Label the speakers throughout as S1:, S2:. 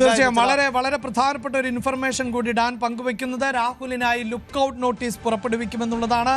S1: തീർച്ചയായും വളരെ വളരെ പ്രധാനപ്പെട്ട ഒരു ഇൻഫർമേഷൻ കൂടി ഡാൻ പങ്കുവെക്കുന്നത് രാഹുലിനായി ലുക്കൌട്ട് നോട്ടീസ് പുറപ്പെടുവിക്കുമെന്നുള്ളതാണ്.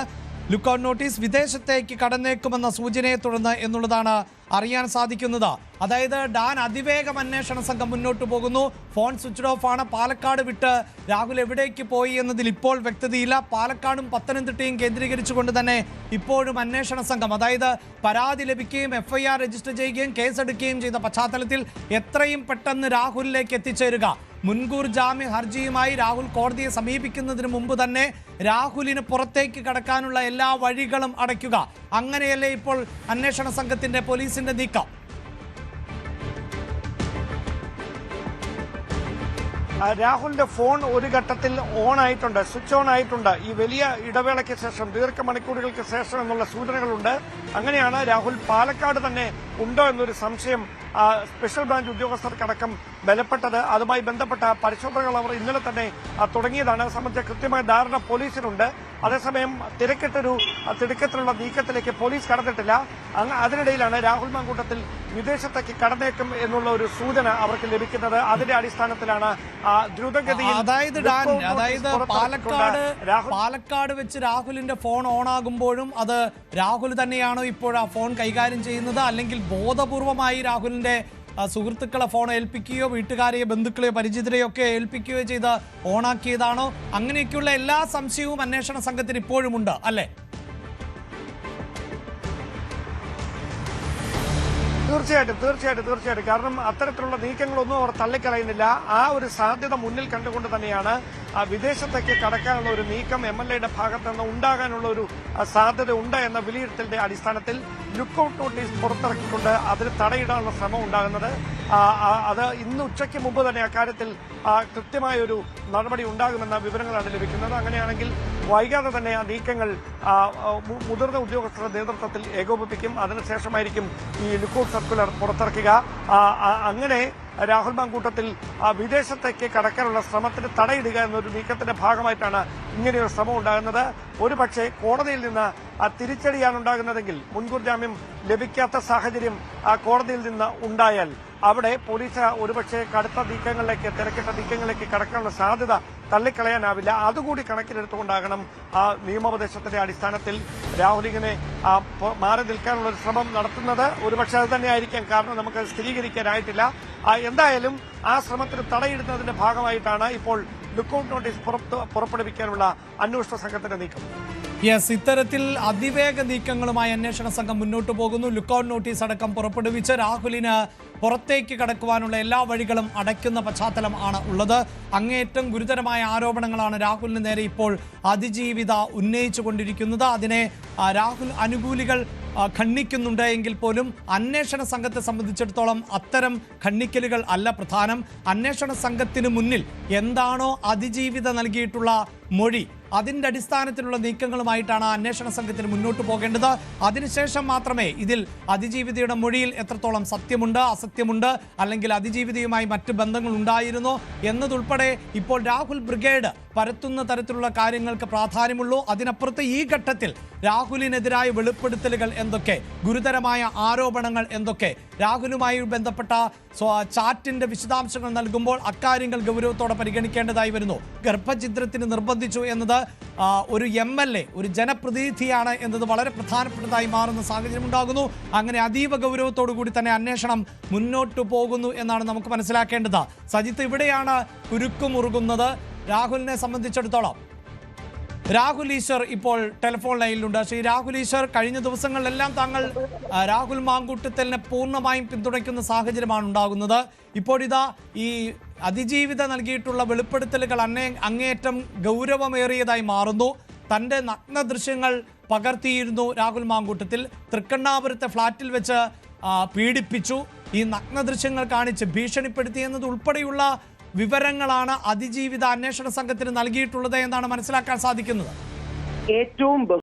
S1: ലുക്കൌട്ട് നോട്ടീസ് വിദേശത്തേക്ക് കടന്നേക്കുമെന്ന സൂചനയെ തുടർന്ന് എന്നുള്ളതാണ് അറിയാൻ സാധിക്കുന്നത്. അതായത് ഡാൻ അതിവേഗം അന്വേഷണ സംഘം മുന്നോട്ട് പോകുന്നു. ഫോൺ സ്വിച്ച് ഓഫ് ആണ്. പാലക്കാട് വിട്ട് രാഹുൽ എവിടേക്ക് പോയി എന്നതിൽ ഇപ്പോൾ വ്യക്തതയില്ല. പാലക്കാടും പത്തനംതിട്ടയും കേന്ദ്രീകരിച്ചുകൊണ്ട് തന്നെ ഇപ്പോഴും അന്വേഷണ സംഘം, അതായത് പരാതി ലഭിക്കുകയും FIR രജിസ്റ്റർ ചെയ്യുകയും കേസെടുക്കുകയും ചെയ്ത പശ്ചാത്തലത്തിൽ എത്രയും പെട്ടെന്ന് രാഹുലിലേക്ക് എത്തിച്ചേരുക, മുൻകൂർ ജാമ്യ ഹർജിയുമായി രാഹുൽ കോടതിയെ സമീപിക്കുന്നതിന് മുമ്പ് തന്നെ രാഹുലിന് പുറത്തേക്ക് കടക്കാനുള്ള എല്ലാ വഴികളും അടയ്ക്കുക, അങ്ങനെയല്ലേ ഇപ്പോൾ അന്വേഷണ സംഘത്തിന്റെ പോലീസിന്റെ നീക്കം?
S2: രാഹുലിന്റെ ഫോൺ ഒരു ഘട്ടത്തിൽ ഓൺ ആയിട്ടുണ്ട്, സ്വിച്ച് ഓൺ ആയിട്ടുണ്ട്. ഈ വലിയ ഇടവേളയ്ക്ക് ശേഷം, ദീർഘമണിക്കൂറുകൾക്ക് ശേഷം എന്നുള്ള സൂചനകളുണ്ട്. അങ്ങനെയാണ് രാഹുൽ പാലക്കാട് തന്നെ ഉണ്ടോ എന്നൊരു സംശയം സ്പെഷ്യൽ ബ്രാഞ്ച് ഉദ്യോഗസ്ഥർക്കടക്കം ബലപ്പെട്ടത്. അതുമായി ബന്ധപ്പെട്ട പരിശോധനകൾ അവർ ഇന്നലെ തന്നെ തുടങ്ങിയതാണ്. സംബന്ധിച്ച കൃത്യമായ ധാരണ പോലീസിനുണ്ട്. അതേസമയം തിടുക്കത്തിലുള്ള നീക്കത്തിലേക്ക് പോലീസ് കടന്നിട്ടില്ല. അതിനിടയിലാണ് രാഹുൽ മാങ്കൂട്ടത്തിൽ വിദേശത്തേക്ക് കടന്നേക്കും എന്നുള്ള ഒരു സൂചന അവർക്ക് ലഭിക്കുന്നത്. അതിന്റെ അടിസ്ഥാനത്തിലാണ് ദ്രുതഗതിയിൽ,
S1: അതായത് പാലക്കാട് വെച്ച് രാഹുലിന്റെ ഫോൺ ഓൺ ആകുമ്പോഴും അത് രാഹുൽ തന്നെയാണോ ഇപ്പോൾ ആ ഫോൺ കൈകാര്യം ചെയ്യുന്നത്, അല്ലെങ്കിൽ ബോധപൂർവമായി രാഹുലിന്റെ സുഹൃത്തുക്കളെ ഫോൺ ഏൽപ്പിക്കുകയോ വീട്ടുകാരെയോ ബന്ധുക്കളെയോ പരിചിതരെയോ ഒക്കെ ഏൽപ്പിക്കുകയോ ചെയ്ത് ഓണാക്കിയതാണോ? അങ്ങനെയൊക്കെയുള്ള എല്ലാ സംശയവും അന്വേഷണ സംഘത്തിന് ഇപ്പോഴുമുണ്ട് അല്ലേ?
S2: തീർച്ചയായിട്ടും. കാരണം അത്തരത്തിലുള്ള നീക്കങ്ങളൊന്നും അവർ തള്ളിക്കളയുന്നില്ല. ആ ഒരു സാധ്യത മുന്നിൽ കണ്ടുകൊണ്ട് തന്നെയാണ് വിദേശത്തേക്ക് കടക്കാനുള്ള ഒരു നീക്കം MLAയുടെ ഭാഗത്ത് നിന്ന് ഉണ്ടാകാനുള്ള ഒരു സാധ്യത ഉണ്ട് എന്ന വിലയിരുത്തലിന്റെ അടിസ്ഥാനത്തിൽ ലുക്കൌട്ട് നോട്ടീസ് പുറത്തിറക്കിക്കൊണ്ട് അതിന് തടയിടാനുള്ള ശ്രമം ഉണ്ടാകുന്നത്. അത് ഇന്ന് ഉച്ചയ്ക്ക് മുമ്പ് തന്നെ അക്കാര്യത്തിൽ കൃത്യമായ ഒരു നടപടി ഉണ്ടാകുമെന്ന വിവരങ്ങളാണ് ലഭിക്കുന്നത്. അങ്ങനെയാണെങ്കിൽ വൈകാതെ തന്നെ ആ നീക്കങ്ങൾ മുതിർന്ന ഉദ്യോഗസ്ഥരുടെ നേതൃത്വത്തിൽ ഏകോപിപ്പിക്കും. അതിനുശേഷമായിരിക്കും ഈ ലുക്കൌട്ട് സർക്കുലർ പുറത്തിറക്കുക. അങ്ങനെ രാഹുൽ മാങ്കൂട്ടത്തിൽ വിദേശത്തേക്ക് കടക്കാനുള്ള ശ്രമത്തിന് തടയിടുക എന്നൊരു നീക്കത്തിന്റെ ഭാഗമായിട്ടാണ് ഇങ്ങനെയൊരു ശ്രമം ഉണ്ടാകുന്നത്. ഒരുപക്ഷെ കോടതിയിൽ നിന്ന് തിരിച്ചടിയാണ് ഉണ്ടാകുന്നതെങ്കിൽ, മുൻകൂർ ജാമ്യം ലഭിക്കാത്ത സാഹചര്യം കോടതിയിൽ നിന്ന് ഉണ്ടായാൽ അവിടെ പോലീസ് ഒരുപക്ഷെ കടുത്ത നീക്കങ്ങളിലേക്ക്, തിരക്കിട്ട നീക്കങ്ങളിലേക്ക് കടക്കാനുള്ള സാധ്യത തള്ളിക്കളയാനാവില്ല. അതുകൂടി കണക്കിലെടുത്തുകൊണ്ടാകണം നിയമോപദേശത്തിന്റെ അടിസ്ഥാനത്തിൽ രാഹുൽ ഇങ്ങനെ മാറി നിൽക്കാനുള്ള ഒരു ശ്രമം നടത്തുന്നത്. ഒരുപക്ഷെ അത് തന്നെയായിരിക്കാം കാരണം, നമുക്ക് സ്ഥിരീകരിക്കാനായിട്ടില്ല. എന്തായാലും ആ ശ്രമത്തിന് തടയിടുന്നതിന്റെ ഭാഗമായിട്ടാണ് ഇപ്പോൾ ലുക്കൌട്ട് നോട്ടീസ് പുറപ്പെടുവിക്കാനുള്ള അന്വേഷണ സംഘത്തിന്റെ നീക്കം.
S1: ഇത്തരത്തിൽ അതിവേഗ നീക്കങ്ങളുമായി അന്വേഷണ സംഘം മുന്നോട്ട് പോകുന്നു. ലുക്കൌട്ട് നോട്ടീസ് അടക്കം പുറപ്പെടുവിച്ച് രാഹുലിന് പുറത്തേക്ക് കടക്കുവാനുള്ള എല്ലാ വഴികളും അടയ്ക്കുന്ന പശ്ചാത്തലം ആണ് ഉള്ളത്. അങ്ങേയറ്റം ഗുരുതരമായ ആരോപണങ്ങളാണ് രാഹുലിന് നേരെ ഇപ്പോൾ അതിജീവിത ഉന്നയിച്ചുകൊണ്ടിരിക്കുന്നത്. അതിനെ രാഹുൽ അനുകൂലികൾ ഖണ്ഡിക്കുന്നുണ്ട് എങ്കിൽ പോലും അന്വേഷണ സംഘത്തെ സംബന്ധിച്ചിടത്തോളം അത്തരം ഖണ്ഡിക്കലുകൾ അല്ല പ്രധാനം. അന്വേഷണ സംഘത്തിന് മുന്നിൽ എന്താണോ അതിജീവിത നൽകിയിട്ടുള്ള മൊഴി, അതിൻ്റെ അടിസ്ഥാനത്തിലുള്ള നീക്കങ്ങളുമായിട്ടാണ് അന്വേഷണ സംഘത്തിന് മുന്നോട്ട് പോകേണ്ടത്. അതിനുശേഷം മാത്രമേ ഇതിൽ അതിജീവിതയുടെ മൊഴിയിൽ എത്രത്തോളം സത്യമുണ്ട്, അസത്യമുണ്ട്, അല്ലെങ്കിൽ അതിജീവിതയുമായി മറ്റ് ബന്ധങ്ങൾ ഉണ്ടായിരുന്നോ എന്നതുൾപ്പെടെ ഇപ്പോൾ രാഹുൽ ബ്രിഗേഡ് പരത്തുന്ന തരത്തിലുള്ള കാര്യങ്ങൾക്ക് പ്രാധാന്യമുള്ളൂ. അതിനപ്പുറത്ത് ഈ ഘട്ടത്തിൽ രാഹുലിനെതിരായ വെളിപ്പെടുത്തലുകൾ എന്തൊക്കെ, ഗുരുതരമായ ആരോപണങ്ങൾ എന്തൊക്കെ, രാഹുലുമായി ബന്ധപ്പെട്ട ചാറ്റിന്റെ വിശദാംശങ്ങൾ നൽകുമ്പോൾ അക്കാര്യങ്ങൾ ഗൗരവത്തോടെ പരിഗണിക്കേണ്ടതായി വരുന്നു. ഗർഭഛിദ്രത്തിന് നിർബന്ധിച്ചു എന്നത് ഒരു MLA, ഒരു ജനപ്രതിനിധിയാണ് എന്നത് വളരെ പ്രധാനപ്പെട്ടതായി മാറുന്ന സാഹചര്യം ഉണ്ടാകുന്നു. അങ്ങനെ അതീവ ഗൗരവത്തോടു കൂടി തന്നെ അന്വേഷണം മുന്നോട്ട് പോകുന്നു എന്നാണ് നമുക്ക് മനസ്സിലാക്കേണ്ടത്. സജിത്ത്, ഇവിടെയാണ് കുരുക്കുമുറുകുന്നത് രാഹുലിനെ സംബന്ധിച്ചിടത്തോളം. രാഹുൽ ഈശ്വർ ഇപ്പോൾ ടെലിഫോൺ ലൈനിലുണ്ട്. ശ്രീ രാഹുൽ ഈശ്വർ, കഴിഞ്ഞ ദിവസങ്ങളിലെല്ലാം താങ്കൾ രാഹുൽ മാങ്കൂട്ടത്തിലിനെ പൂർണ്ണമായും പിന്തുണയ്ക്കുന്ന സാഹചര്യമാണ് ഉണ്ടാകുന്നത്. ഇപ്പോഴിതാ ഈ അതിജീവിത നൽകിയിട്ടുള്ള വെളിപ്പെടുത്തലുകൾ അങ്ങേയറ്റം ഗൗരവമേറിയതായി മാറുന്നു. തൻ്റെ നഗ്ന ദൃശ്യങ്ങൾ പകർത്തിയിരുന്നു രാഹുൽ മാങ്കൂട്ടത്തിൽ, തൃക്കണ്ണാപുരത്തെ ഫ്ളാറ്റിൽ വെച്ച് പീഡിപ്പിച്ചു, ഈ നഗ്ന ദൃശ്യങ്ങൾ കാണിച്ച് ഭീഷണിപ്പെടുത്തിയെന്നത് ഉൾപ്പെടെയുള്ള വിവരങ്ങളാണ് അതിജീവിത അന്വേഷണ സംഘത്തിന് നൽകിയിട്ടുള്ളത് എന്നാണ് മനസ്സിലാക്കാൻ സാധിക്കുന്നത്.
S3: ഏറ്റവും